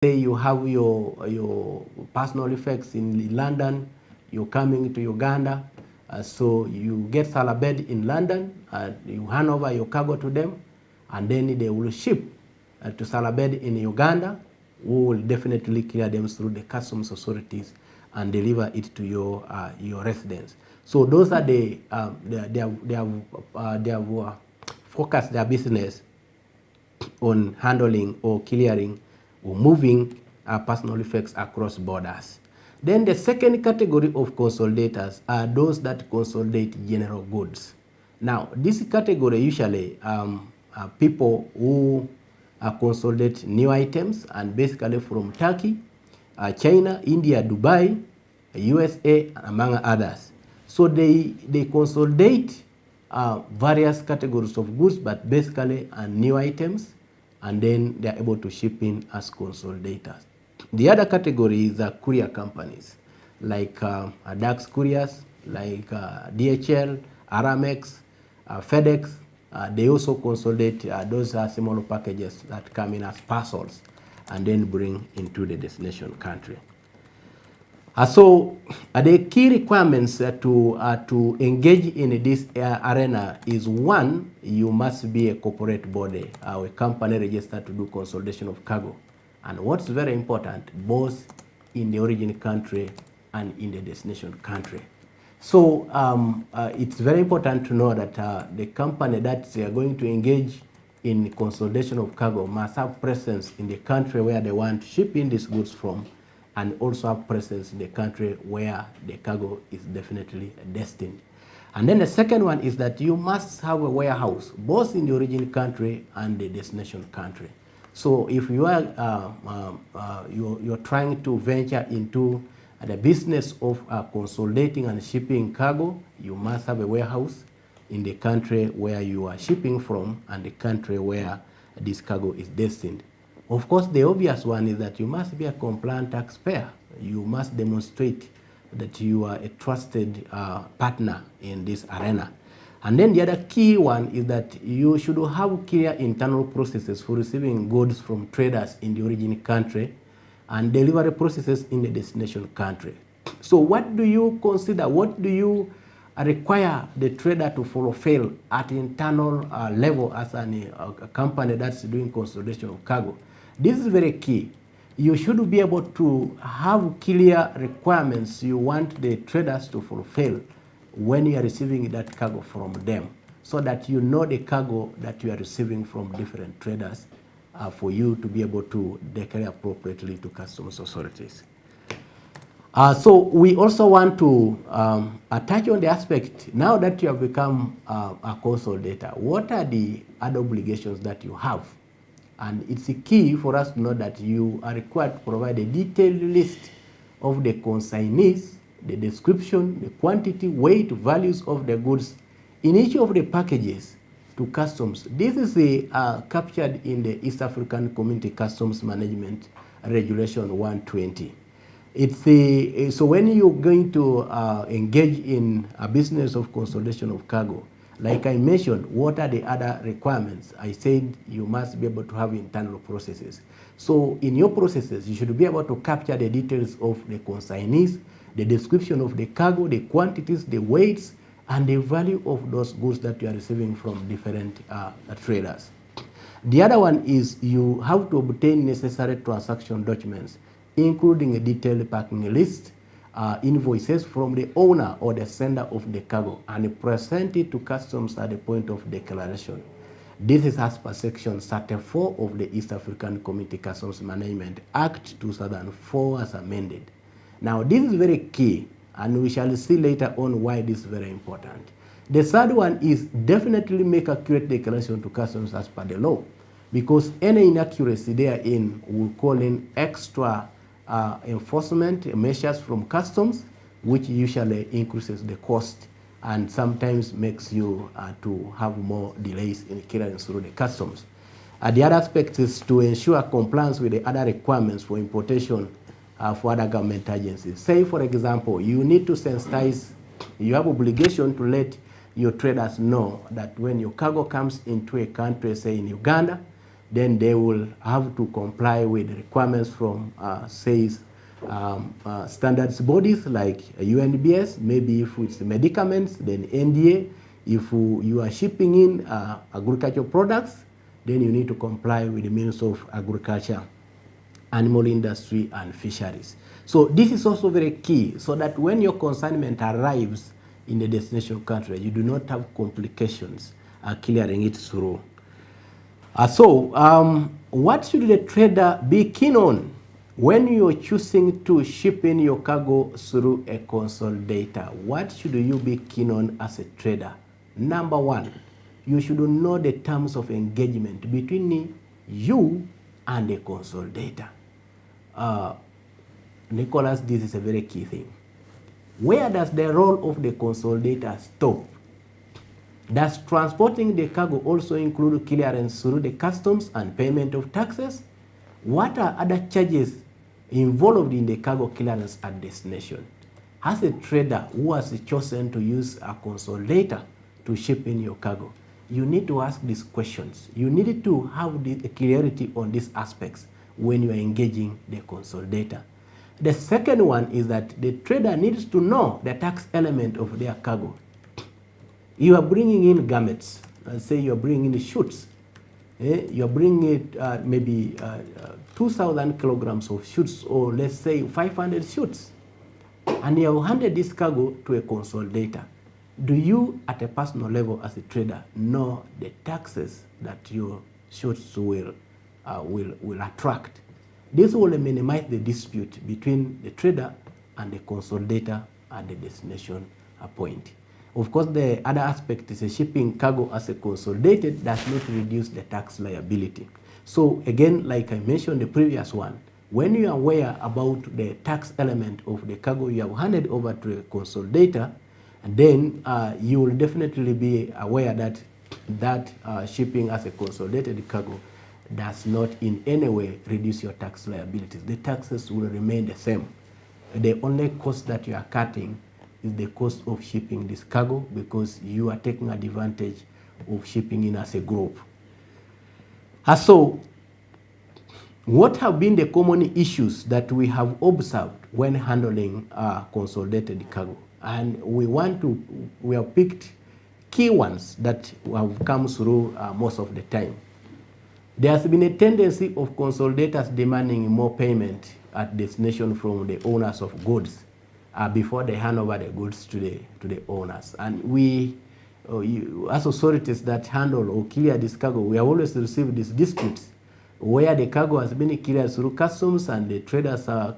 say you have your personal effects in London, you're coming to Uganda, so you get salabed in London, you hand over your cargo to them, and then they will ship to salabed in Uganda, who will definitely clear them through the customs authorities and deliver it to your residence. So those are they have focused their business on handling or clearing or moving personal effects across borders. Then the second category of consolidators are those that consolidate general goods. Now, this category usually are people who consolidate new items, and basically from Turkey, China, India, Dubai, USA, among others. So they consolidate various categories of goods, but basically new items, and then they are able to ship in as consolidators. The other category is courier companies, like DAX couriers, like DHL, Aramex, FedEx. They also consolidate those smaller packages that come in as parcels and then bring into the destination country. So the key requirements to engage in this arena is, one, you must be a corporate body, a company registered to do consolidation of cargo. And what's very important, both in the origin country and in the destination country. So it's very important to know that the company that they are going to engage in consolidation of cargo must have presence in the country where they want to ship in these goods from, and also have presence in the country where the cargo is definitely destined. And then the second one is that you must have a warehouse, both in the origin country and the destination country. So if you are you're trying to venture into the business of consolidating and shipping cargo, you must have a warehouse in the country where you are shipping from and the country where this cargo is destined. Of course, the obvious one is that you must be a compliant taxpayer. You must demonstrate that you are a trusted partner in this arena. And then the other key one is that you should have clear internal processes for receiving goods from traders in the origin country and delivery processes in the destination country. So what do you consider? What do you require the trader to fulfill at internal level as a company that's doing consolidation of cargo? This is very key. You should be able to have clear requirements you want the traders to fulfill when you are receiving that cargo from them, so that you know the cargo that you are receiving from different traders for you to be able to declare appropriately to customs authorities. So we also want to touch on the aspect, now that you have become a consolidator, what are the other obligations that you have? And it's a key for us to know that you are required to provide a detailed list of the consignees, the description, the quantity, weight, values of the goods in each of the packages to customs. This is captured in the East African Community Customs Management Regulation 120. So when you're going to engage in a business of consolidation of cargo, like I mentioned, what are the other requirements? I said you must be able to have internal processes. So in your processes, you should be able to capture the details of the consignees, the description of the cargo, the quantities, the weights, and the value of those goods that you are receiving from different traders. The other one is you have to obtain necessary transaction documents, including a detailed packing list, invoices from the owner or the sender of the cargo, and present it to customs at the point of declaration. This is as per section 34 of the East African Community Customs Management Act 2004 as amended. Now this is very key, and we shall see later on why this is very important. The third one is definitely make accurate declaration to customs as per the law, because any inaccuracy therein will call in extra enforcement measures from customs, which usually increases the cost and sometimes makes you to have more delays in clearance through the customs. The other aspect is to ensure compliance with the other requirements for importation for other government agencies. Say, for example, you need to sensitize, you have obligation to let your traders know that when your cargo comes into a country, say in Uganda, then they will have to comply with the requirements from, standards bodies like UNBS. Maybe if it's medicaments, then NDA. If you are shipping in agricultural products, then you need to comply with the Ministry of Agriculture, Animal Industry and Fisheries. So this is also very key, so that when your consignment arrives in the destination country, you do not have complications clearing it through. What should the trader be keen on when you're choosing to ship in your cargo through a consolidator? What should you be keen on as a trader? Number one, you should know the terms of engagement between you and the consolidator. Nicholas, this is a very key thing. Where does the role of the consolidator stop? Does transporting the cargo also include clearance through the customs and payment of taxes? What are other charges involved in the cargo clearance at destination? As a trader who has chosen to use a consolidator to ship in your cargo, you need to ask these questions. You need to have the clarity on these aspects when you are engaging the consolidator. The second one is that the trader needs to know the tax element of their cargo. You are bringing in garments, say you are bringing in shoots. You are bringing it maybe 2,000 kilograms of shoots, or let's say 500 shoots, and you have handed this cargo to a consolidator. Do you, at a personal level as a trader, know the taxes that your shoots will attract? This will minimize the dispute between the trader and the consolidator at the destination point. Of course, the other aspect is a shipping cargo as a consolidated does not reduce the tax liability. So again, like I mentioned the previous one, when you are aware about the tax element of the cargo you have handed over to a consolidator, then you will definitely be aware that shipping as a consolidated cargo does not in any way reduce your tax liabilities. The taxes will remain the same. The only cost that you are cutting is the cost of shipping this cargo, because you are taking advantage of shipping in as a group. So, what have been the common issues that we have observed when handling consolidated cargo? And we have picked key ones that have come through most of the time. There has been a tendency of consolidators demanding more payment at destination from the owners of goods before they hand over the goods to the owners. And we, as authorities that handle or clear this cargo, we have always received these disputes where the cargo has been cleared through customs and the traders are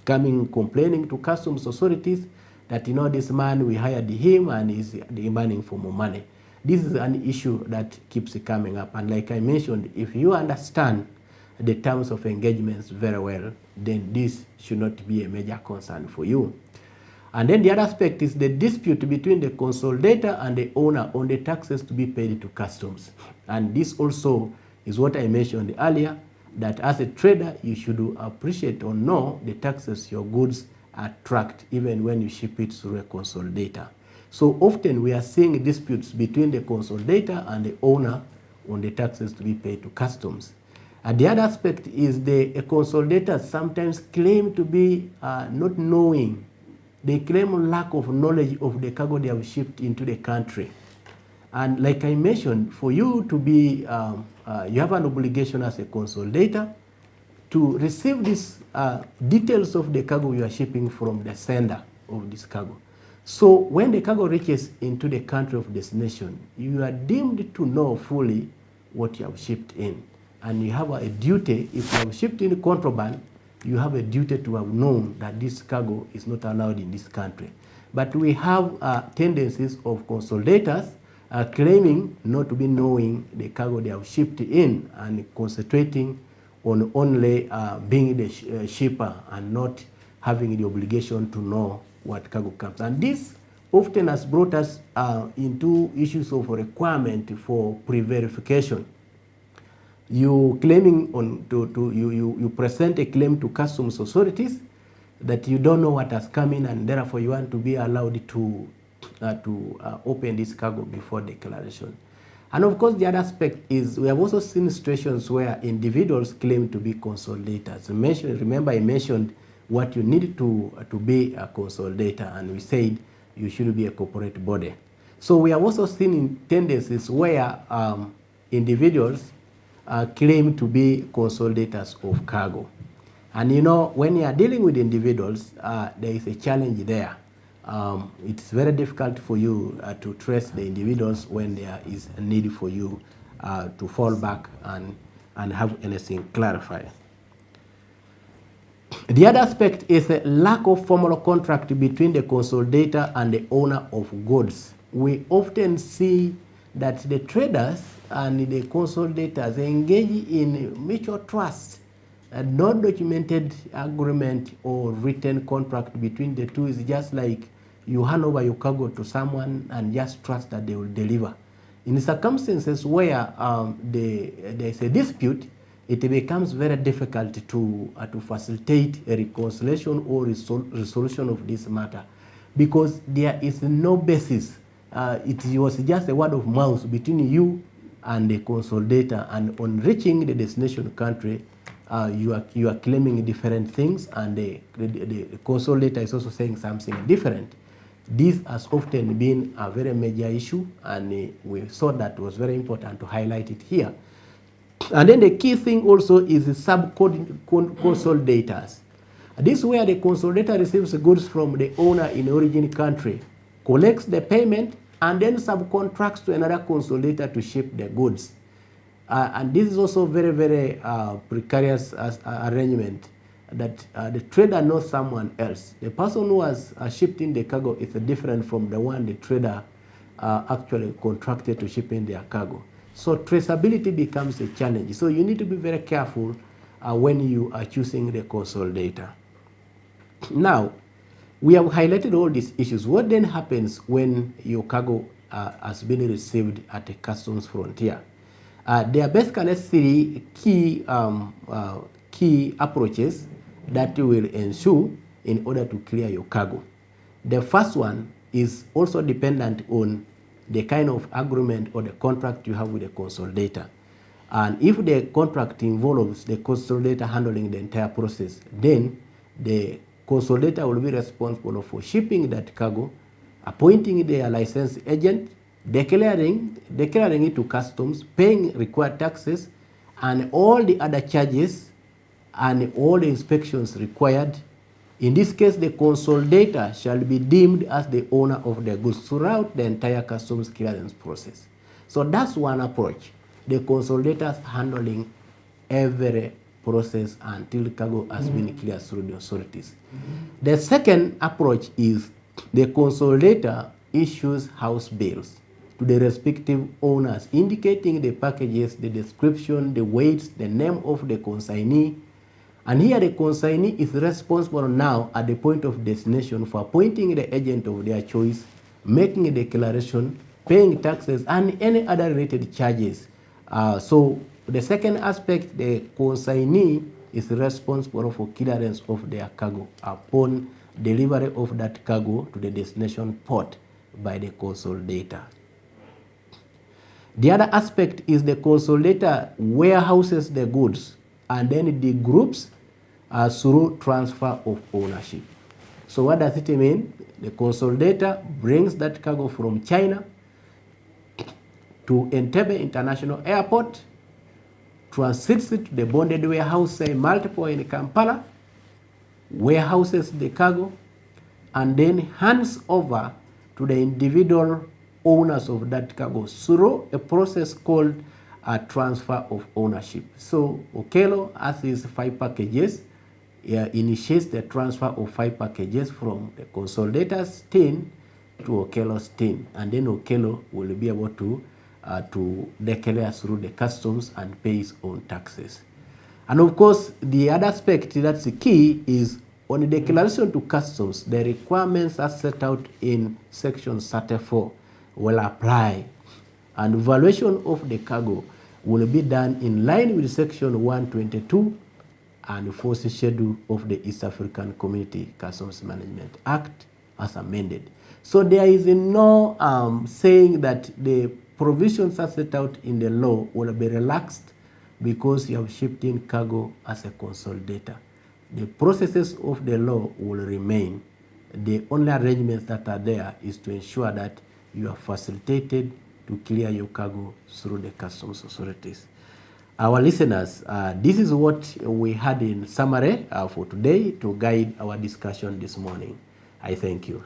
coming complaining to customs authorities that, you know, this man, we hired him and he's demanding for more money. This is an issue that keeps coming up. And like I mentioned, if you understand the terms of engagements very well, then this should not be a major concern for you. And then the other aspect is the dispute between the consolidator and the owner on the taxes to be paid to customs. And this also is what I mentioned earlier, that as a trader, you should appreciate or know the taxes your goods attract, even when you ship it through a consolidator. So often we are seeing disputes between the consolidator and the owner on the taxes to be paid to customs. And the other aspect is the consolidators sometimes claim to be not knowing. They claim lack of knowledge of the cargo they have shipped into the country. And like I mentioned, for you to be, you have an obligation as a consolidator to receive these details of the cargo you are shipping from the sender of this cargo. So when the cargo reaches into the country of destination, you are deemed to know fully what you have shipped in. And you have a duty, if you have shipped in contraband, you have a duty to have known that this cargo is not allowed in this country. But we have tendencies of consolidators claiming not to be knowing the cargo they have shipped in and concentrating on only being the shipper and not having the obligation to know what cargo comes. And this often has brought us into issues of requirement for pre-verification. You claiming you present a claim to customs authorities that you don't know what has come in, and therefore you want to be allowed to open this cargo before declaration. And of course, the other aspect is we have also seen situations where individuals claim to be consolidators. Remember, I mentioned what you need to be a consolidator, and we said you should be a corporate body. So we have also seen tendencies where individuals claim to be consolidators of cargo. And you know, when you are dealing with individuals, there is a challenge there. It's very difficult for you to trace the individuals when there is a need for you to fall back and have anything clarified. The other aspect is a lack of formal contract between the consolidator and the owner of goods. We often see that the traders and the consolidators engage in mutual trust. A non-documented agreement or written contract between the two is just like you hand over your cargo to someone and just trust that they will deliver. In circumstances where there is a dispute, it becomes very difficult to facilitate a reconciliation or resolution of this matter, because there is no basis. It was just a word of mouth between you and the consolidator, and on reaching the destination country, you are claiming different things, and the consolidator is also saying something different. This has often been a very major issue, and we thought that it was very important to highlight it here. And then the key thing also is the sub-consolidators. This is where the consolidator receives the goods from the owner in the origin country, collects the payment, and then subcontracts to another consolidator to ship the goods. And this is also very, very precarious arrangement, that the trader knows someone else. The person who has shipped in the cargo is different from the one the trader actually contracted to ship in their cargo. So traceability becomes a challenge. So you need to be very careful when you are choosing the consolidator. Now, we have highlighted all these issues. What then happens when your cargo has been received at a customs frontier? There are basically three key approaches that will ensue in order to clear your cargo. The first one is also dependent on the kind of agreement or the contract you have with the consolidator. And if the contract involves the consolidator handling the entire process, then the consolidator will be responsible for shipping that cargo, appointing their licensed agent, declaring it to customs, paying required taxes, and all the other charges and all the inspections required. In this case, the consolidator shall be deemed as the owner of the goods throughout the entire customs clearance process. So that's one approach. The consolidators handling every process until cargo has been cleared through the authorities. The second approach is the consolidator issues house bills to the respective owners, indicating the packages, the description, the weights, the name of the consignee. And here the consignee is responsible now at the point of destination for appointing the agent of their choice, making a declaration, paying taxes, and any other related charges. So the second aspect, the consignee is responsible for clearance of their cargo upon delivery of that cargo to the destination port by the consolidator. The other aspect is the consolidator warehouses the goods and then the groups through transfer of ownership. So what does it mean? The consolidator brings that cargo from China to Entebbe International Airport, transits it to the bonded warehouse, say multiple in Kampala, warehouses the cargo, and then hands over to the individual owners of that cargo through a process called a transfer of ownership. So Okello, as is 5 packages, initiates the transfer of 5 packages from the consolidator's tin to Okello's tin, and then Okello will be able to declare through the customs and pay his own taxes. And of course, the other aspect that's the key is on the declaration to customs, the requirements are set out in section 34 will apply, and valuation of the cargo will be done in line with section 122 and 4th schedule of the East African Community Customs Management Act as amended. So there is no saying that the provisions as set out in the law will be relaxed because you have shipped in cargo as a consolidator. The processes of the law will remain. The only arrangements that are there is to ensure that you are facilitated to clear your cargo through the customs authorities. Our listeners, this is what we had in summary for today to guide our discussion this morning. I thank you.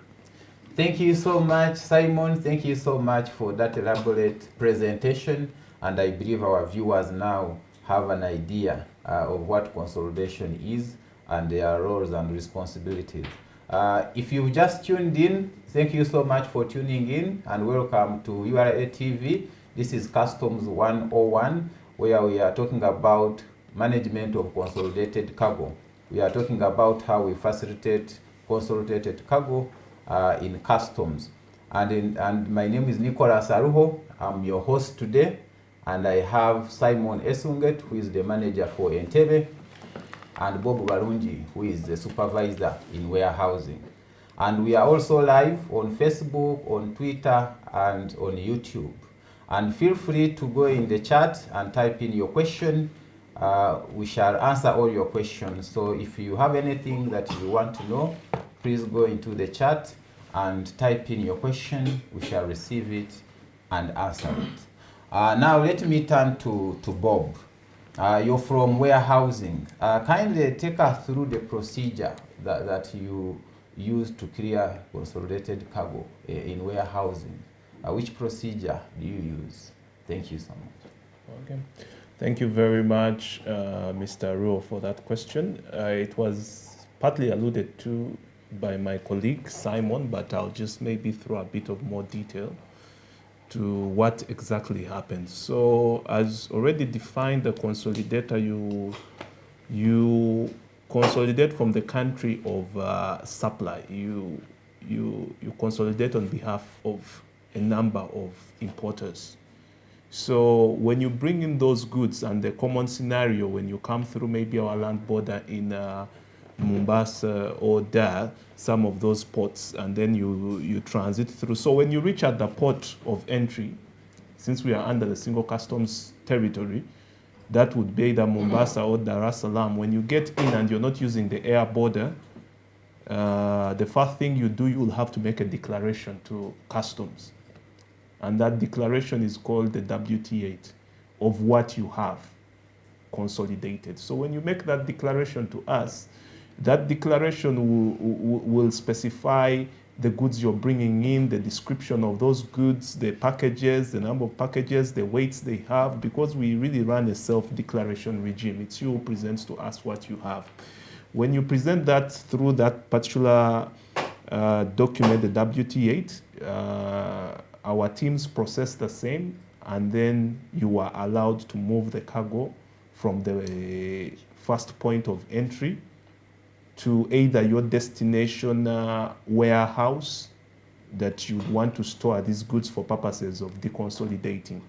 Thank you so much, Simon. Thank you so much for that elaborate presentation. And I believe our viewers now have an idea of what consolidation is and their roles and responsibilities. If you've just tuned in, thank you so much for tuning in and welcome to URA TV. This is Customs 101, where we are talking about management of consolidated cargo. We are talking about how we facilitate consolidated cargo in customs. And my name is Nicholas Aruho. I'm your host today. And I have Simon Esunget, who is the manager for Entebbe, and Bob Balungi, who is the supervisor in warehousing. And we are also live on Facebook, on Twitter, and on YouTube. And feel free to go in the chat and type in your question. We shall answer all your questions. So if you have anything that you want to know, please go into the chat and type in your question. We shall receive it and answer it. Now let me turn to Bob. You're from warehousing. Kindly take us through the procedure that you use to clear consolidated cargo in warehousing. Which procedure do you use? Thank you so much. Okay. Thank you very much, Mr. Ruo, for that question. It was partly alluded to by my colleague, Simon, but I'll just maybe throw a bit of more detail to what exactly happens. So as already defined, the consolidator, you consolidate from the country of supply. You consolidate on behalf of a number of importers. So when you bring in those goods, and the common scenario when you come through maybe our land border in Mombasa or Dar, some of those ports, and then you transit through. So when you reach at the port of entry, since we are under the single customs territory, that would be either Mombasa or Dar es Salaam. When you get in and you're not using the air border, the first thing you do, you will have to make a declaration to customs. And that declaration is called the WT8 of what you have consolidated. So when you make that declaration to us, that declaration will specify the goods you're bringing in, the description of those goods, the packages, the number of packages, the weights they have, because we really run a self-declaration regime. It's you who presents to us what you have. When you present that through that particular document, the WT8, our teams process the same, and then you are allowed to move the cargo from the first point of entry to either your destination warehouse that you want to store these goods for purposes of deconsolidating.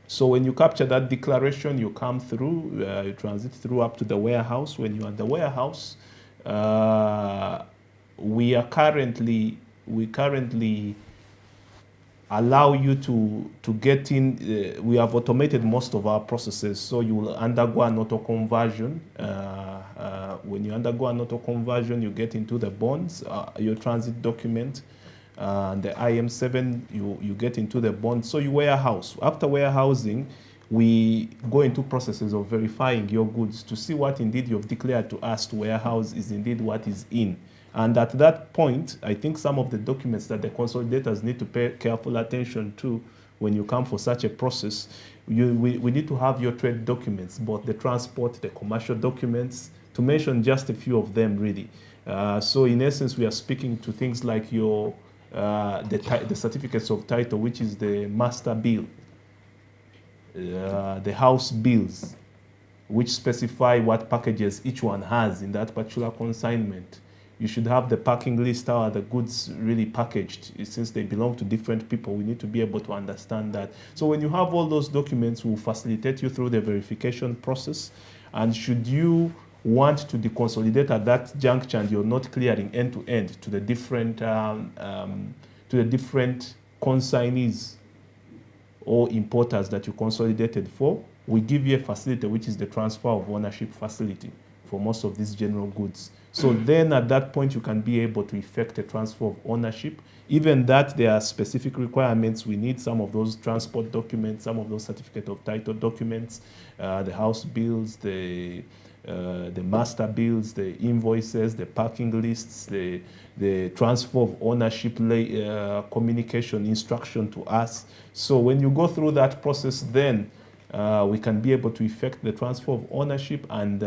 So when you capture that declaration, you come through, you transit through up to the warehouse. When you're at the warehouse, we currently allow you to get in. We have automated most of our processes, so you will undergo an auto conversion. When you undergo an auto conversion, you get into the bonds, your transit document, the IM7, you get into the bond. So you warehouse. After warehousing, we go into processes of verifying your goods to see what indeed you've declared to us to warehouse is indeed what is in. And at that point, I think some of the documents that the consolidators need to pay careful attention to when you come for such a process, we need to have your trade documents, both the transport, the commercial documents, to mention just a few of them really. So in essence, we are speaking to things like your the certificates of title, which is the master bill, the house bills, which specify what packages each one has in that particular consignment. You should have the packing list, how are the goods really packaged. Since they belong to different people, we need to be able to understand that. So when you have all those documents, we'll facilitate you through the verification process. And should you want to deconsolidate at that juncture and you're not clearing end-to-end to the different consignees or importers that you consolidated for, we give you a facility which is the transfer of ownership facility for most of these general goods. So then at that point you can be able to effect a transfer of ownership. Even that there are specific requirements. We need some of those transport documents, some of those certificate of title documents, the house bills, the master bills, the invoices, the parking lists, the transfer of ownership communication instruction to us. So when you go through that process, then we can be able to effect the transfer of ownership, and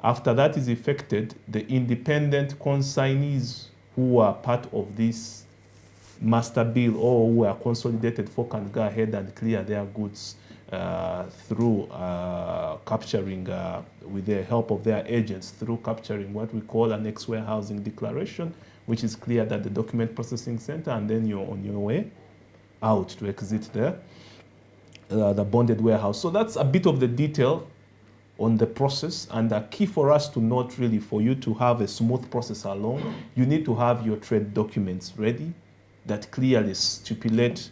after that is effected, the independent consignees who are part of this master bill or who are consolidated for can go ahead and clear their goods through capturing, with the help of their agents, through capturing what we call an ex-warehousing declaration, which is cleared at the document processing center, and then you're on your way out to exit the bonded warehouse. So that's a bit of the detail on the process, and the key for us to note, really, for you to have a smooth process along, you need to have your trade documents ready that clearly stipulate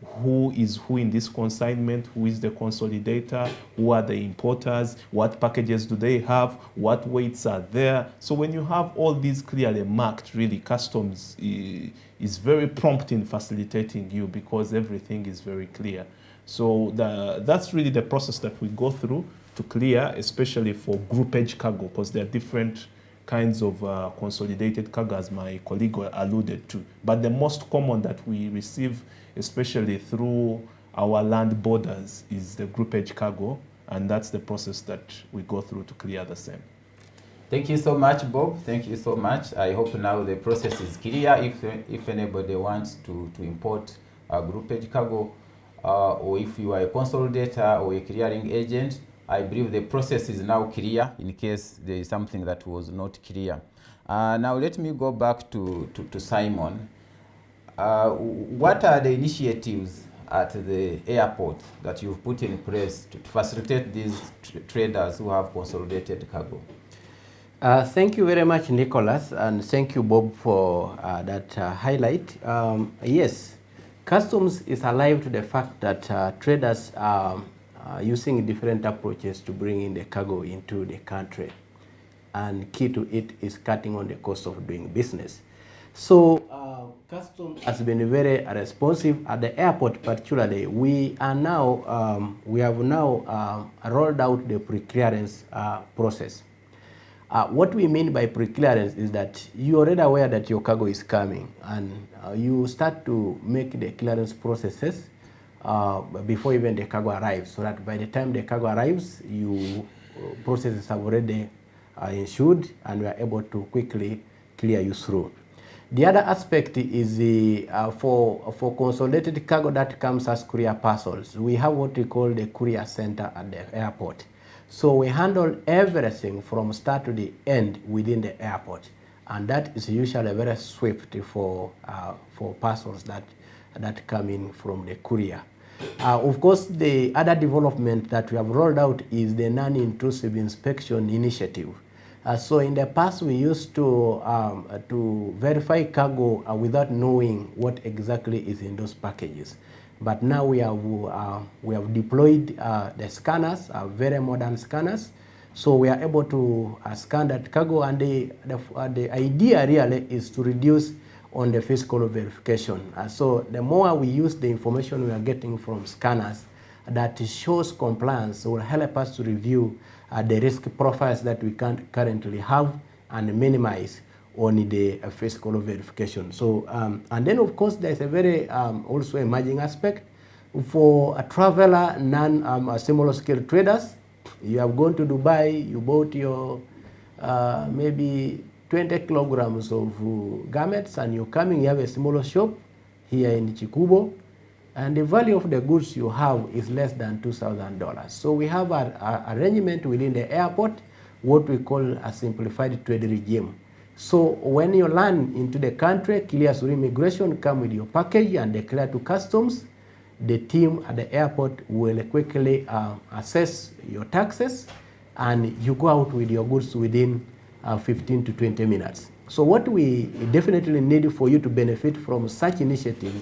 who is who in this consignment, who is the consolidator, who are the importers, what packages do they have, what weights are there. So when you have all these clearly marked, really, customs is very prompt in facilitating you because everything is very clear. So that's really the process that we go through to clear, especially for groupage cargo, because there are different kinds of consolidated cargo, as my colleague alluded to. But the most common that we receive, especially through our land borders, is the groupage cargo, and that's the process that we go through to clear the same. Thank you so much, Bob. Thank you so much. I hope now the process is clear. If anybody wants to import a groupage cargo, or if you are a consolidator or a clearing agent, I believe the process is now clear in case there is something that was not clear. Now let me go back to Simon. What are the initiatives at the airport that you've put in place to facilitate these traders who have consolidated cargo? Thank you very much, Nicholas, and thank you, Bob, for that highlight. Yes, customs is alive to the fact that traders are using different approaches to bring in the cargo into the country, and key to it is cutting on the cost of doing business. So customs has been very responsive at the airport. Particularly, we have now rolled out the pre-clearance process. What we mean by pre-clearance is that you're already aware that your cargo is coming, and you start to make the clearance processes before even the cargo arrives, so that by the time the cargo arrives, you processes have already ensured, and we are able to quickly clear you through. The other aspect is for consolidated cargo that comes as courier parcels. We have what we call the courier center at the airport. So we handle everything from start to the end within the airport, and that is usually very swift for parcels that come in from the courier. Of course, the other development that we have rolled out is the non-intrusive inspection initiative. So in the past, we used to verify cargo without knowing what exactly is in those packages. But now we have deployed the scanners, very modern scanners. So we are able to scan that cargo, and the idea really is to reduce on the physical verification. So the more we use the information we are getting from scanners that shows compliance, will help us to review the risk profiles that we can't currently have and minimize on the physical verification. So, and then of course there's a very also emerging aspect for a traveler, similar scale traders. You have gone to Dubai, you bought your maybe 20 kilograms of garments, and you're coming, you have a smaller shop here in Chikubo, and the value of the goods you have is less than $2,000. So we have an arrangement within the airport, what we call a simplified trade regime. So when you land into the country, clear through immigration, come with your package and declare to customs. The team at the airport will quickly assess your taxes, and you go out with your goods within 15 to 20 minutes. So what we definitely need for you to benefit from such initiative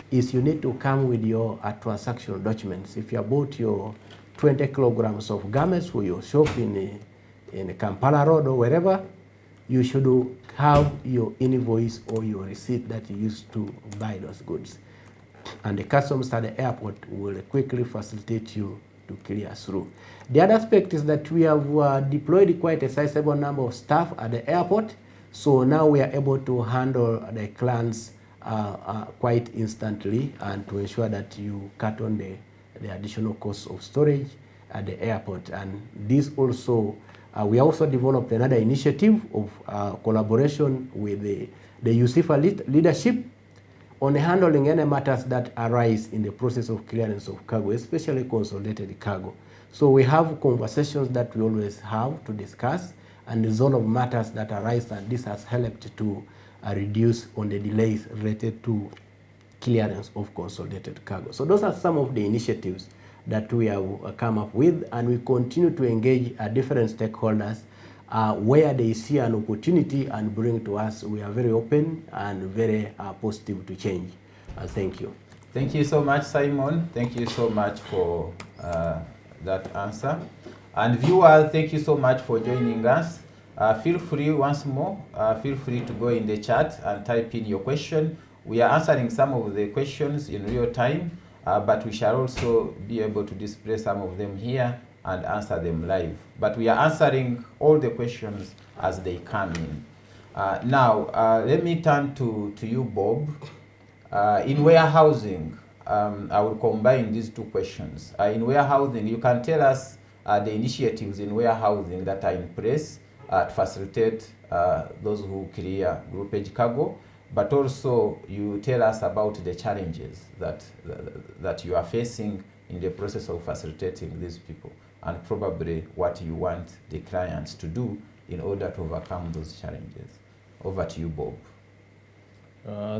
is you need to come with your transactional documents. If you bought your 20 kilograms of garments for your shop in Kampala Road or wherever, you should have your invoice or your receipt that you used to buy those goods. And the customs at the airport will quickly facilitate you to clear through. The other aspect is that we have deployed quite a sizable number of staff at the airport, so now we are able to handle the clients quite instantly and to ensure that you cut on the additional cost of storage at the airport. And this also, we also developed another initiative of collaboration with the UCIFA leadership on handling any matters that arise in the process of clearance of cargo, especially consolidated cargo. So we have conversations that we always have to discuss and resolve matters that arise, and this has helped to reduce on the delays related to clearance of consolidated cargo. So those are some of the initiatives that we have come up with, and we continue to engage different stakeholders where they see an opportunity and bring to us. We are very open and very positive to change. Thank you. Thank you so much, Simon. Thank you so much for that answer. And viewers, thank you so much for joining us. Feel free once more, feel free to go in the chat and type in your question. We are answering some of the questions in real time, but we shall also be able to display some of them here and answer them live. But we are answering all the questions as they come in. Now, let me turn to you, Bob. In warehousing, I will combine these two questions. In warehousing, you can tell us the initiatives in warehousing that are in place to facilitate those who clear groupage cargo, but also you tell us about the challenges that you are facing in the process of facilitating these people, and probably what you want the clients to do in order to overcome those challenges. Over to you, Bob.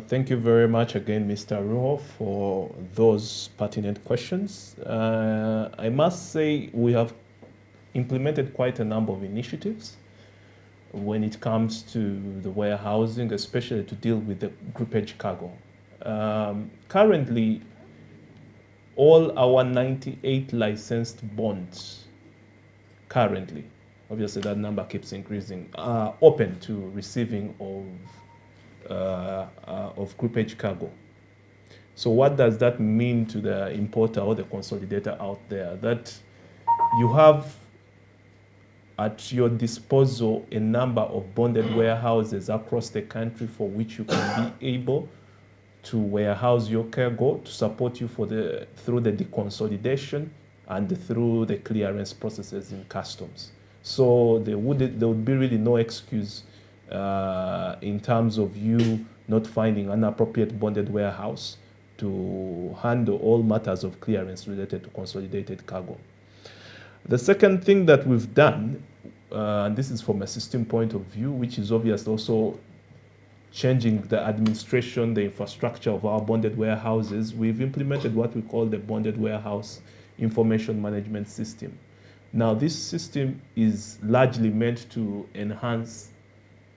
Thank you very much again, Mr. Ruho, for those pertinent questions. I must say we have implemented quite a number of initiatives when it comes to the warehousing, especially to deal with the groupage cargo. Currently, all our 98 licensed bonds currently, obviously that number keeps increasing, are open to receiving of groupage cargo. So what does that mean to the importer or the consolidator out there? That you have at your disposal a number of bonded warehouses across the country for which you can be able to warehouse your cargo to support you through the deconsolidation and through the clearance processes in customs. So there would be really no excuse in terms of you not finding an appropriate bonded warehouse to handle all matters of clearance related to consolidated cargo. The second thing that we've done, and this is from a system point of view, which is obviously also changing the administration, the infrastructure of our bonded warehouses, we've implemented what we call the Bonded Warehouse Information Management System. Now, this system is largely meant to enhance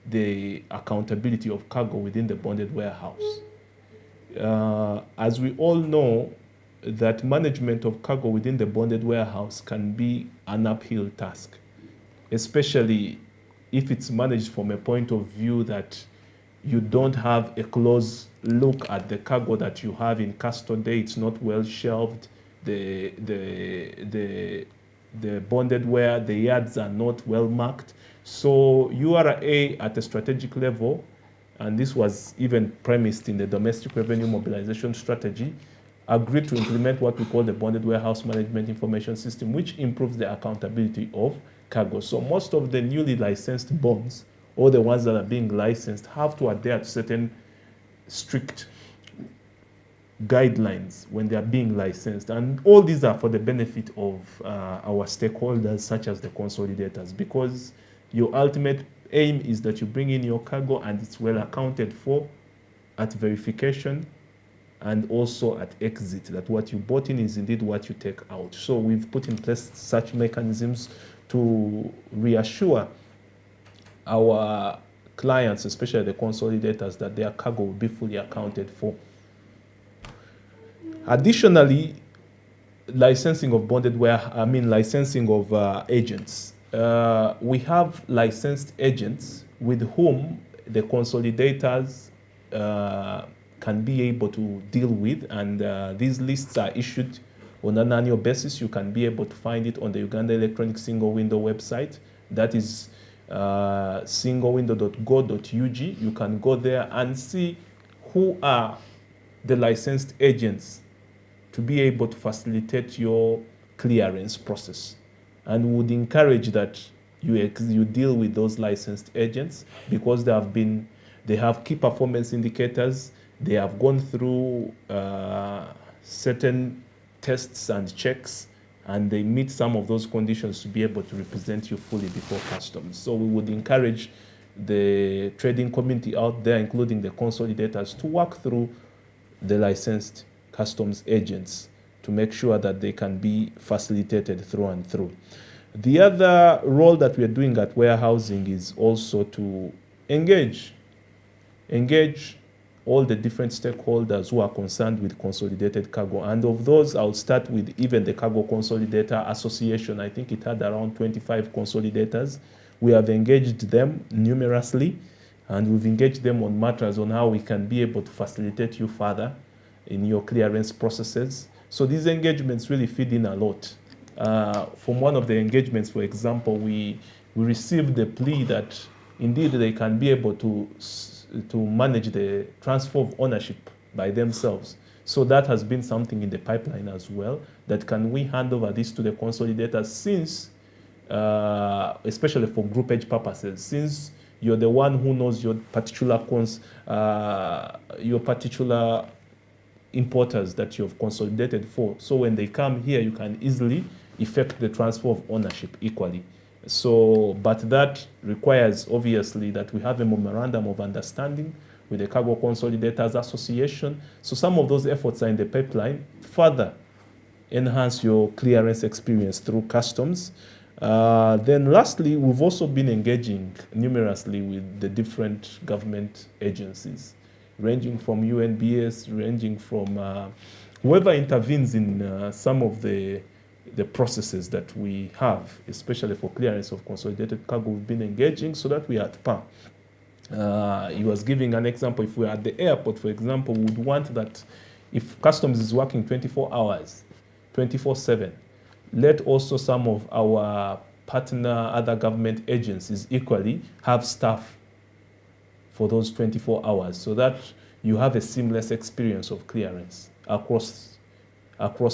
the accountability of cargo within the bonded warehouse. As we all know, that management of cargo within the bonded warehouse can be an uphill task, especially if it's managed from a point of view that you don't have a close look at the cargo that you have in custody. It's not well shelved. The bonded ware, the yards are not well marked. So URA at a strategic level, and this was even premised in the domestic revenue mobilization strategy, agreed to implement what we call the Bonded Warehouse Management Information System, which improves the accountability of cargo. So most of the newly licensed bonds, or the ones that are being licensed, have to adhere to certain strict guidelines when they are being licensed. And all these are for the benefit of our stakeholders, such as the consolidators, because your ultimate aim is that you bring in your cargo and it's well accounted for at verification and also at exit, that what you bought in is indeed what you take out. So we've put in place such mechanisms to reassure our clients, especially the consolidators, that their cargo will be fully accounted for. Additionally, licensing of licensing of agents. We have licensed agents with whom the consolidators can be able to deal with, and these lists are issued on an annual basis. You can be able to find it on the Uganda Electronic Single Window website. That is singlewindow.go.ug. You can go there and see who are the licensed agents to be able to facilitate your clearance process, and would encourage that you deal with those licensed agents, because they have key performance indicators. They have gone through certain tests and checks, and they meet some of those conditions to be able to represent you fully before customs. So we would encourage the trading community out there, including the consolidators, to work through the licensed customs agents to make sure that they can be facilitated through and through. The other role that we are doing at warehousing is also to engage all the different stakeholders who are concerned with consolidated cargo. And of those, I'll start with even the Cargo Consolidator Association. I think it had around 25 consolidators. We have engaged them numerously, and we've engaged them on matters on how we can be able to facilitate you further in your clearance processes. So these engagements really feed in a lot. From one of the engagements, for example, we received the plea that indeed they can be able to manage the transfer of ownership by themselves. So that has been something in the pipeline as well, that can we hand over this to the consolidators, since, especially for groupage purposes, since you're the one who knows your particular importers that you've consolidated for. So when they come here, you can easily effect the transfer of ownership equally. So, but that requires obviously that we have a memorandum of understanding with the Cargo Consolidators Association. So some of those efforts are in the pipeline. Further enhance your clearance experience through customs. Then lastly, we've also been engaging numerously with the different government agencies, ranging from UNBS, ranging from whoever intervenes in some of the processes that we have, especially for clearance of consolidated cargo. We've been engaging so that we are at par. He was giving an example. If we're at the airport, for example, we would want that if customs is working 24 hours, 24/7, let also some of our partner other government agencies equally have staff for those 24 hours, so that you have a seamless experience of clearance across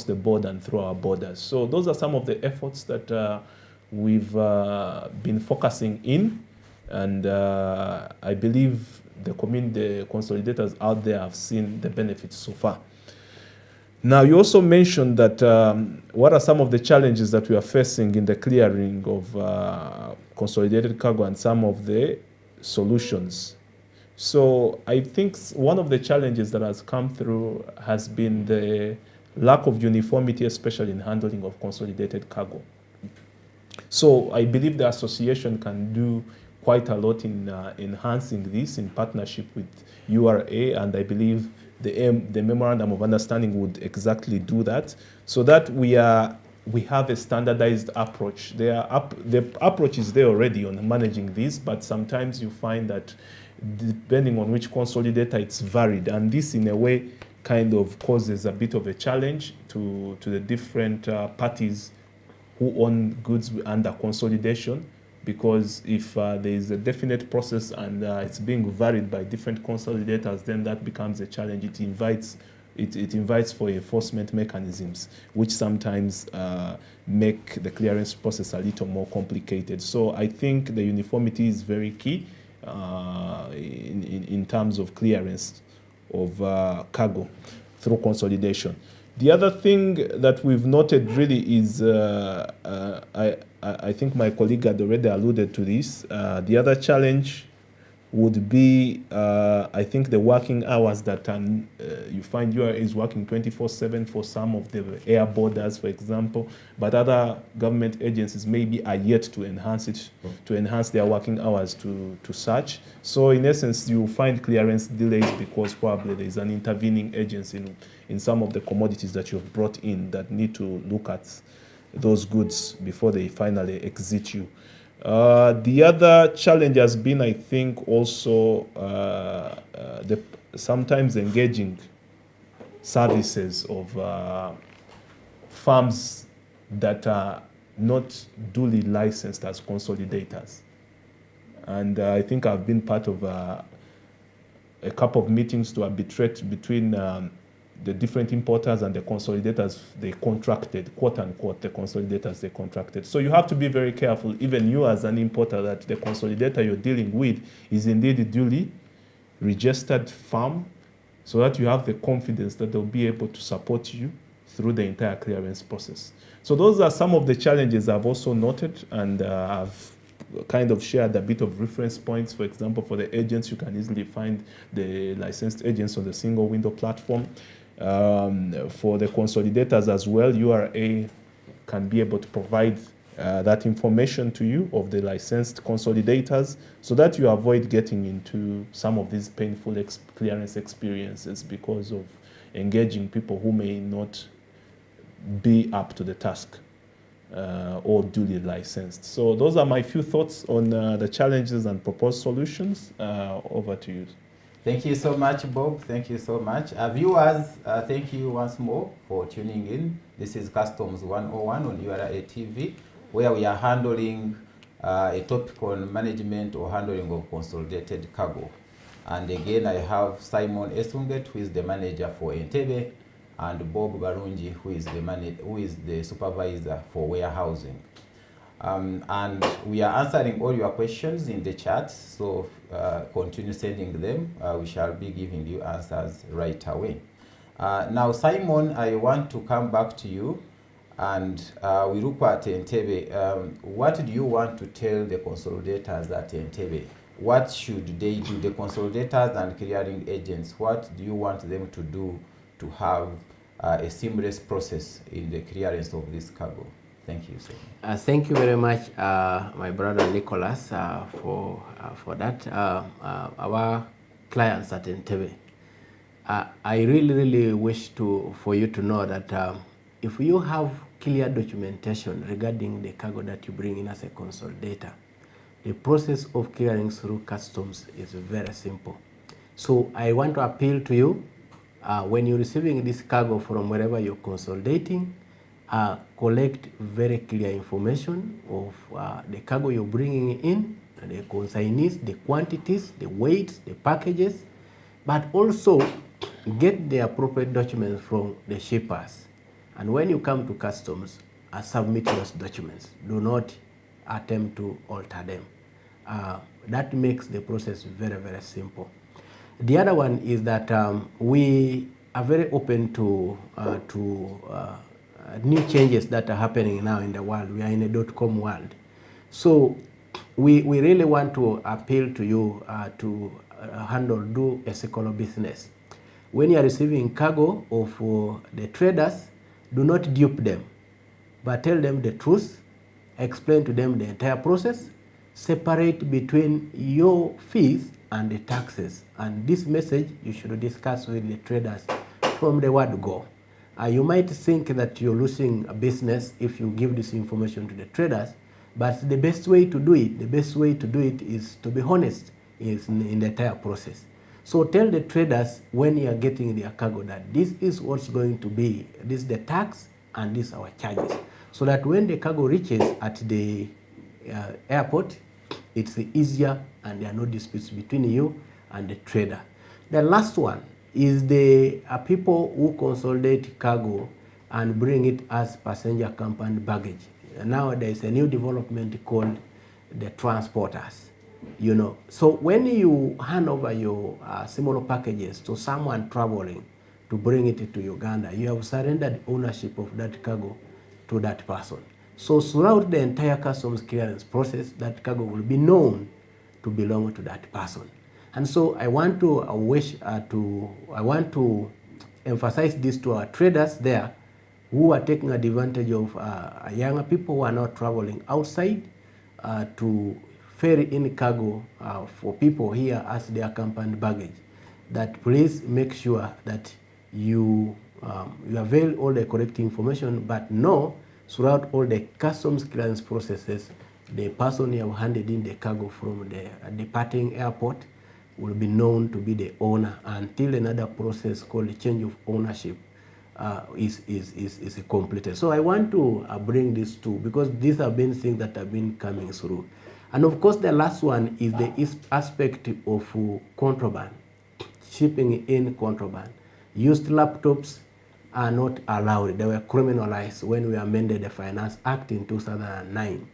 the board and through our borders. So those are some of the efforts that we've been focusing in, and I believe the consolidators out there have seen the benefits so far. Now, you also mentioned that what are some of the challenges that we are facing in the clearing of consolidated cargo and some of the solutions. So I think one of the challenges that has come through has been the lack of uniformity, especially in handling of consolidated cargo. So I believe the association can do quite a lot in enhancing this in partnership with URA, and I believe the memorandum of understanding would exactly do that, so that we have a standardized approach. The approach is there already on managing this, but sometimes you find that depending on which consolidator, it's varied, and this in a way kind of causes a bit of a challenge to the different parties who own goods under consolidation, because if there is a definite process and it's being varied by different consolidators, then that becomes a challenge. It invites for enforcement mechanisms, which sometimes make the clearance process a little more complicated. So I think the uniformity is very key in terms of clearance of cargo through consolidation. The other thing that we've noted really is, I think my colleague had already alluded to this, the other challenge would be, I think, the working hours that you find URA is working 24/7 for some of the air borders, for example, but other government agencies maybe are yet to enhance it, to enhance their working hours to such. So in essence, you find clearance delays because probably there is an intervening agency in some of the commodities that you've brought in that need to look at those goods before they finally exit you. The other challenge has been, I think, also sometimes engaging services of firms that are not duly licensed as consolidators. And I think I've been part of a couple of meetings to arbitrate between the different importers and the consolidators they contracted, quote unquote, the consolidators they contracted. So you have to be very careful, even you as an importer, that the consolidator you're dealing with is indeed a duly registered firm, so that you have the confidence that they'll be able to support you through the entire clearance process. So those are some of the challenges I've also noted, and I've kind of shared a bit of reference points. For example, for the agents, you can easily find the licensed agents on the single window platform. For the consolidators as well, URA can be able to provide that information to you of the licensed consolidators, so that you avoid getting into some of these painful clearance experiences because of engaging people who may not be up to the task or duly licensed. So those are my few thoughts on the challenges and proposed solutions. Over to you. Thank you so much, Bob. Thank you so much. Viewers, thank you once more for tuning in. This is Customs 101 on URA TV, where we are handling a topic on management or handling of consolidated cargo. And again, I have Simon Esunget, who is the manager for Entebbe, and Bob Barungi, who is the supervisor for warehousing. And we are answering all your questions in the chat, so continue sending them. We shall be giving you answers right away. Now, Simon, I want to come back to you, and we look at Entebbe. What do you want to tell the consolidators at Entebbe? What should they do, the consolidators and clearing agents? What do you want them to do to have a seamless process in the clearance of this cargo? Thank you, sir. Thank you very much, my brother Nicholas, for that. Our clients at Entebbe, I really wish for you to know that if you have clear documentation regarding the cargo that you bring in as a consolidator, the process of clearing through customs is very simple. So I want to appeal to you, when you're receiving this cargo from wherever you're consolidating, collect very clear information of the cargo you're bringing in, the consignees, the quantities, the weights, the packages, but also get the appropriate documents from the shippers. And when you come to customs, submit those documents. Do not attempt to alter them. That makes the process very simple. The other one is that we are very open to new changes that are happening now in the world. We are in a .com world. So we really want to appeal to you to do a secular business. When you are receiving cargo of the traders, do not dupe them, but tell them the truth, explain to them the entire process, separate between your fees and the taxes. And this message you should discuss with the traders from the word go. You might think that you're losing a business if you give this information to the traders, but the best way to do it, is to be honest in the entire process. So tell the traders when you are getting their cargo that this is what's going to be, this is the tax and this is our charges. So that when the cargo reaches at the airport, it's easier and there are no disputes between you and the trader. The last one is the people who consolidate cargo and bring it as passenger company baggage. Now there is a new development called the transporters. So when you hand over your similar packages to someone traveling to bring it to Uganda, you have surrendered ownership of that cargo to that person. So throughout the entire customs clearance process, that cargo will be known to belong to that person. And so I want to I want to emphasize this to our traders there who are taking advantage of younger people who are not traveling outside to ferry in cargo for people here as their accompanied baggage. That please make sure that you avail all the correct information, but know throughout all the customs clearance processes, the person you have handed in the cargo from the departing airport will be known to be the owner until another process called the change of ownership is completed. So I want to bring this too, because these have been things that have been coming through. And of course, the last one is the aspect of contraband, shipping in contraband. Used laptops are not allowed. They were criminalized when we amended the Finance Act in 2009.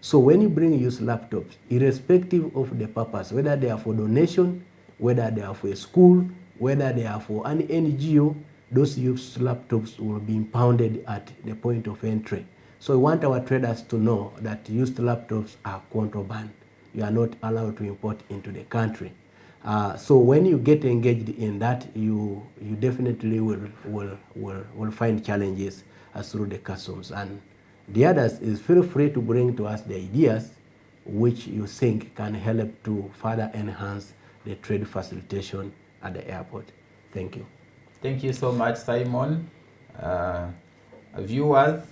So when you bring used laptops, irrespective of the purpose, whether they are for donation, whether they are for a school, whether they are for an NGO, those used laptops will be impounded at the point of entry. So we want our traders to know that used laptops are contraband. You are not allowed to import into the country. So when you get engaged in that, you definitely will find challenges through the customs. And the others is feel free to bring to us the ideas which you think can help to further enhance the trade facilitation at the airport. Thank you. Thank you so much, Simon. Viewers,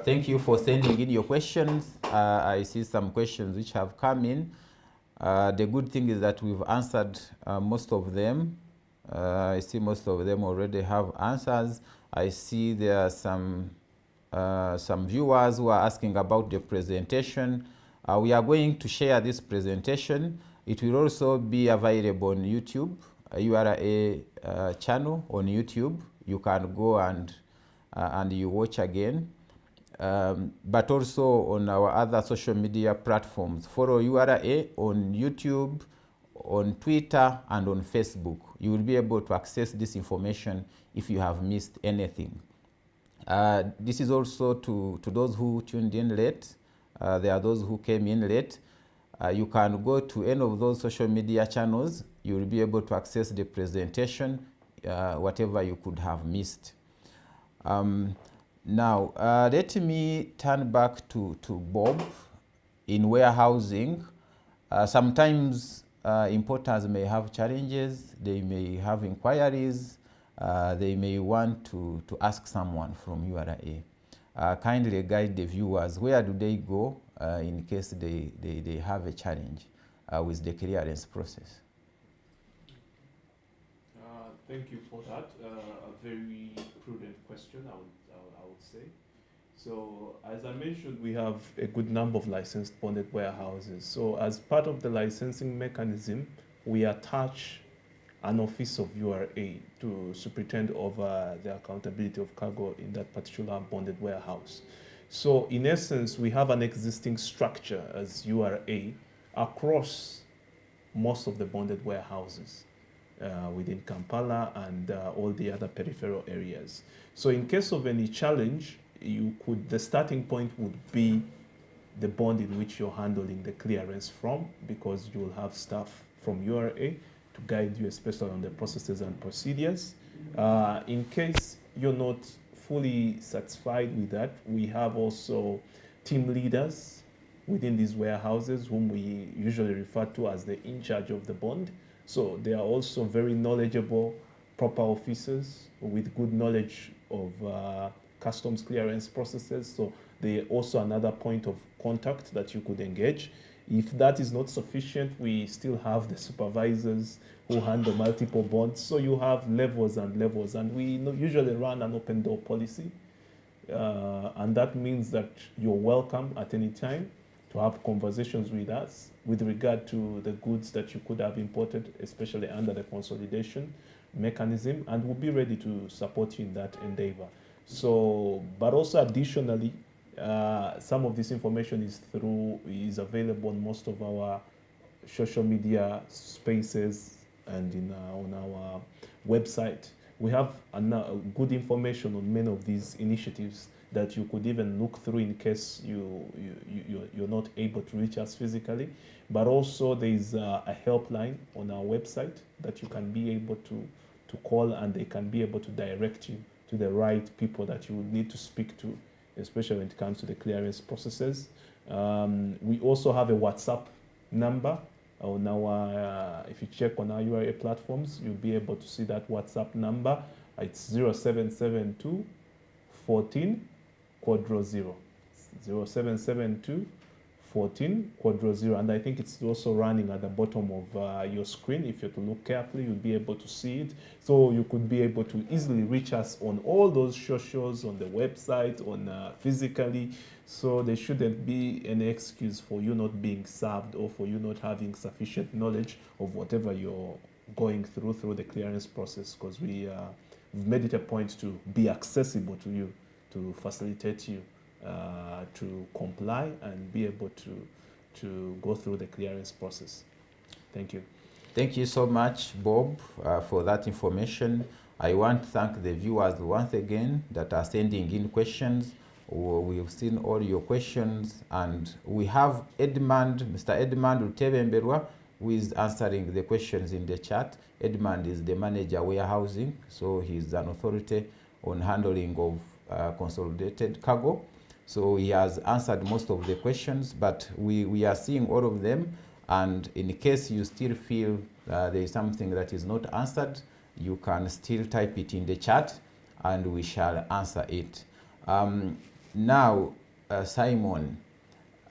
thank you for sending in your questions. I see some questions which have come in. The good thing is that we've answered most of them. I see most of them already have answers. I see there are some viewers who are asking about the presentation. We are going to share this presentation. It will also be available on YouTube, a URA channel on YouTube. You can go and you watch again. But also on our other social media platforms. Follow URA on YouTube, on Twitter, and on Facebook. You will be able to access this information if you have missed anything. This is also to those who tuned in late. There are those who came in late. You can go to any of those social media channels. You will be able to access the presentation, whatever you could have missed. Now, let me turn back to Bob. In warehousing, sometimes importers may have challenges, they may have inquiries, they may want to ask someone from URA. Kindly guide the viewers, where do they go in case they have a challenge with the clearance process? Thank you for that. A very prudent question, I would say. So, as I mentioned, we have a good number of licensed bonded warehouses. So, as part of the licensing mechanism, we attach an office of URA to superintend over the accountability of cargo in that particular bonded warehouse. So, in essence, we have an existing structure as URA across most of the bonded warehouses. Within Kampala and all the other peripheral areas. So in case of any challenge, the starting point would be the bond in which you're handling the clearance from, because you will have staff from URA to guide you, especially on the processes and procedures. In case you're not fully satisfied with that, we have also team leaders within these warehouses whom we usually refer to as the in charge of the bond. So they are also very knowledgeable, proper officers with good knowledge of customs clearance processes. So they are also another point of contact that you could engage. If that is not sufficient, we still have the supervisors who handle multiple bonds. So you have levels and levels, and we usually run an open door policy. And that means that you're welcome at any time to have conversations with us with regard to the goods that you could have imported, especially under the consolidation mechanism, and we'll be ready to support you in that endeavor. So, but also additionally, some of this information is available on most of our social media spaces and on our website. We have good information on many of these initiatives that you could even look through in case you're not able to reach us physically. But also there is a helpline on our website that you can be able to call, and they can be able to direct you to the right people that you would need to speak to, especially when it comes to the clearance processes. We also have a WhatsApp number on our, if you check on our URA platforms, you'll be able to see that WhatsApp number. It's 0772 14 quadro 0. 0772 14 quadro 0, and I think it's also running at the bottom of your screen. If you have to look carefully, you'll be able to see it. So you could be able to easily reach us on all those socials, on the website, on physically. So there shouldn't be any excuse for you not being served or for you not having sufficient knowledge of whatever you're going through the clearance process, because we've made it a point to be accessible to you, to facilitate you to comply and be able to go through the clearance process. Thank you. Thank you so much, Bob, for that information. I want to thank the viewers once again that are sending in questions. We've seen all your questions, and we have Mr. Edmund Utebemberwa, who is answering the questions in the chat. Edmund is the manager warehousing, so he's an authority on handling of consolidated cargo. So he has answered most of the questions, but we are seeing all of them. And in case you still feel there is something that is not answered, you can still type it in the chat and we shall answer it. Now, Simon,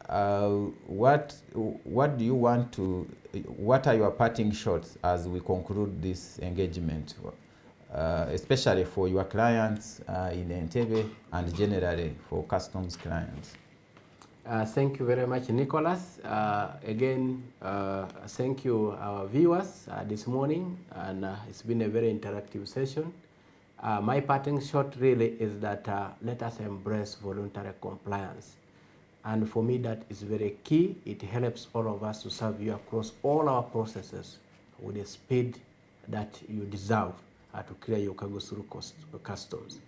what do you want to, what are your parting shots as we conclude this engagement? Especially for your clients in Entebbe and generally for customs clients. Thank you very much, Nicholas. Again, thank you, our viewers, this morning, and it's been a very interactive session. My parting shot really is that let us embrace voluntary compliance. And for me, that is very key. It helps all of us to serve you across all our processes with the speed that you deserve to clear your cargo through customs.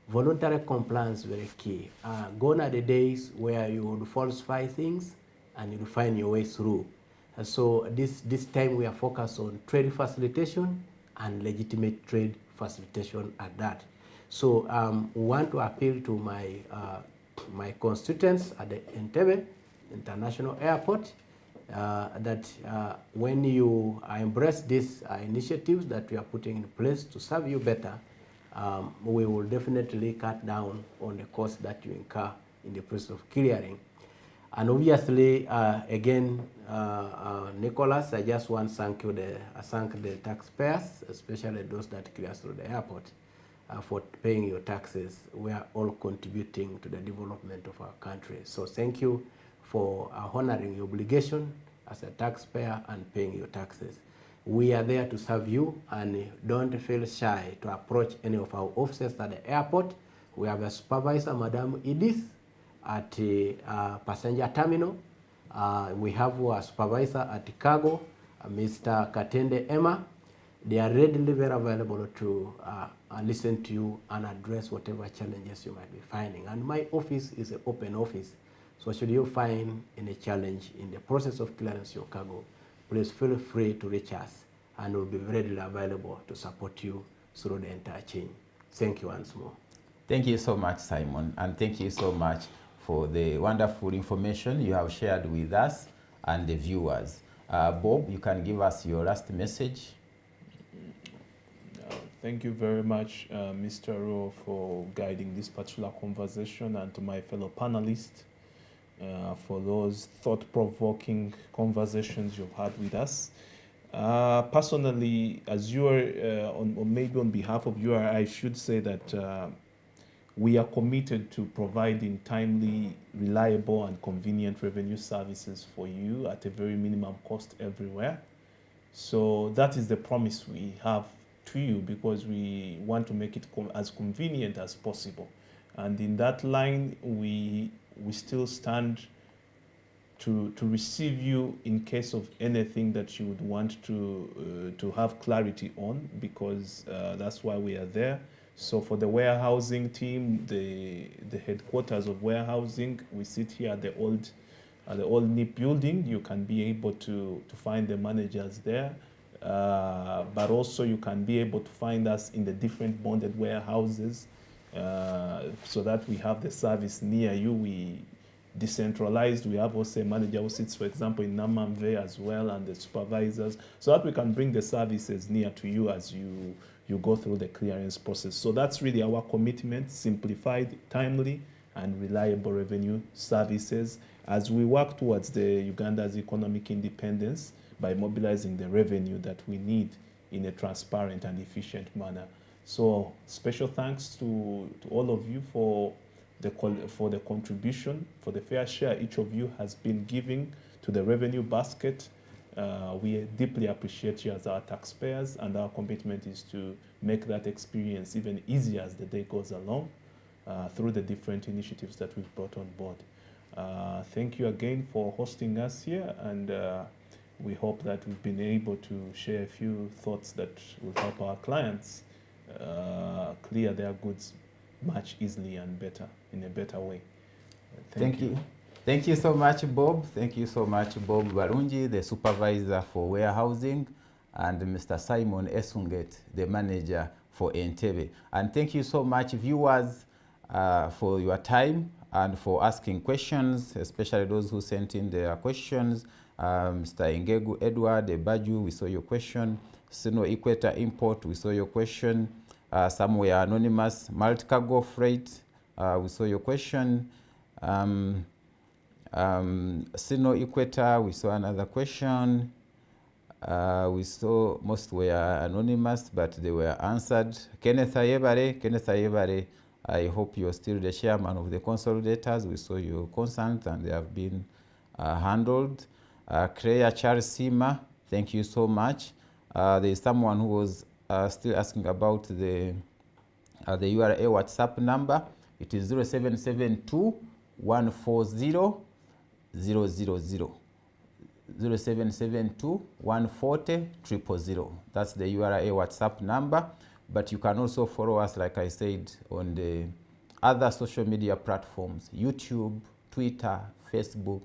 Voluntary compliance is very key. Gone are the days where you would falsify things and you find your way through. And so this time we are focused on trade facilitation and legitimate trade facilitation at that. So we want to appeal to my constituents at the Entebbe International Airport that when you embrace these initiatives that we are putting in place to serve you better, we will definitely cut down on the cost that you incur in the process of clearing. And obviously, again, Nicholas, I just want to thank the taxpayers, especially those that clear through the airport, for paying your taxes. We are all contributing to the development of our country. So thank you for honoring your obligation as a taxpayer and paying your taxes. We are there to serve you, and don't feel shy to approach any of our officers at the airport. We have a supervisor, Madam Edith, at the passenger terminal. We have a supervisor at the cargo, Mr. Katende Emma. They are readily very available to listen to you and address whatever challenges you might be finding. And my office is an open office. So should you find any challenge in the process of clearance your cargo, please feel free to reach us, and we'll be readily available to support you through the entire chain. Thank you once more. Thank you so much, Simon, and thank you so much for the wonderful information you have shared with us and the viewers. Bob, you can give us your last message. Thank you very much, Mr. Rowe, for guiding this particular conversation, and to my fellow panelists for those thought-provoking conversations you've had with us. Personally, as you are, maybe on behalf of URI, I should say that we are committed to providing timely, reliable, and convenient revenue services for you at a very minimum cost everywhere. So that is the promise we have to you, because we want to make it as convenient as possible. And in that line, we still stand to receive you in case of anything that you would want to have clarity on, because that's why we are there. So for the warehousing team, the headquarters of warehousing, we sit here at the old NIP building. You can be able to find the managers there, but also you can be able to find us in the different bonded warehouses, so that we have the service near you. We decentralized. We have also a manager who sits, for example, in Namamve as well, and the supervisors, so that we can bring the services near to you as you go through the clearance process. So that's really our commitment: simplified, timely, and reliable revenue services as we work towards Uganda's economic independence by mobilizing the revenue that we need in a transparent and efficient manner. So special thanks to all of you for the contribution, for the fair share each of you has been giving to the revenue basket. We deeply appreciate you as our taxpayers, and our commitment is to make that experience even easier as the day goes along through the different initiatives that we've brought on board. Thank you again for hosting us here, and we hope that we've been able to share a few thoughts that will help our clients clear their goods much easily and better, in a better way. Thank you. Thank you so much, Bob. Thank you so much, Bob Barungi, the supervisor for warehousing, and Mr. Simon Esunget, the manager for Entebbe. And thank you so much, viewers, for your time and for asking questions, especially those who sent in their questions. Mr. Ingegu Edward Ebaju, we saw your question. Sino Equator Import, we saw your question. Some were anonymous. Multi-cargo freight, we saw your question. Sino Equator, we saw another question. We saw most were anonymous, but they were answered. Kenneth Ayebare, I hope you're still the chairman of the Consolidators. We saw your concerns and they have been handled. Kreya Charles Sima, thank you so much. There is someone who was still asking about the URA WhatsApp number. It is 0772 140 000. 0772 140 000. That's the URA WhatsApp number. But you can also follow us, like I said, on the other social media platforms: YouTube, Twitter, Facebook,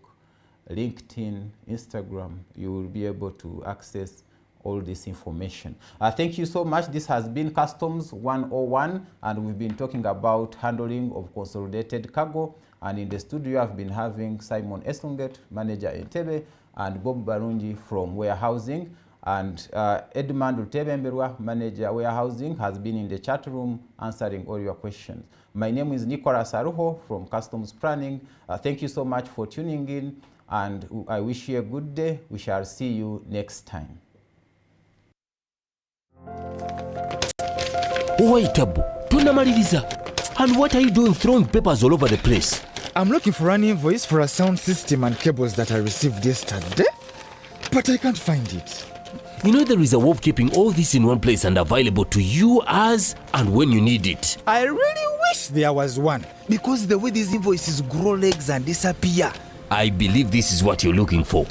LinkedIn, Instagram. You will be able to access all this information. Thank you so much. This has been Customs 101, and we've been talking about handling of consolidated cargo. And in the studio, I've been having Simon Esunget, manager Entebbe, and Bob Barungi from warehousing. And Edmund Utebemberwa, manager warehousing, has been in the chat room answering all your questions. My name is Nicolas Aruho from Customs Planning. Thank you so much for tuning in, and I wish you a good day. We shall see you next time. Wait, Abu, tunamaliriza. And what are you doing throwing papers all over the place? I'm looking for an invoice for a sound system and cables that I received yesterday, but I can't find it. You know there is a way of keeping all this in one place and available to you as and when you need it. I really wish there was one, because the way these invoices grow legs and disappear. I believe this is what you're looking for.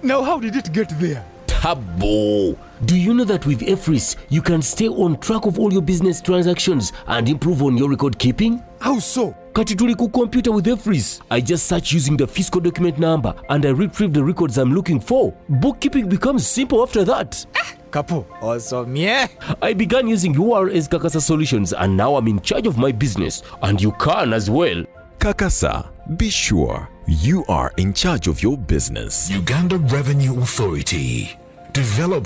Now how did it get there? Tabo! Do you know that with EFRIS, you can stay on track of all your business transactions and improve on your record keeping? How so? Kati tuli ku computer with EFRIS. I just search using the fiscal document number and I retrieve the records I'm looking for. Bookkeeping becomes simple after that. Kapo, awesome, yeah. I began using URS Kakasa Solutions and now I'm in charge of my business. And you can as well. Kakasa, be sure you are in charge of your business. Uganda Revenue Authority. Developing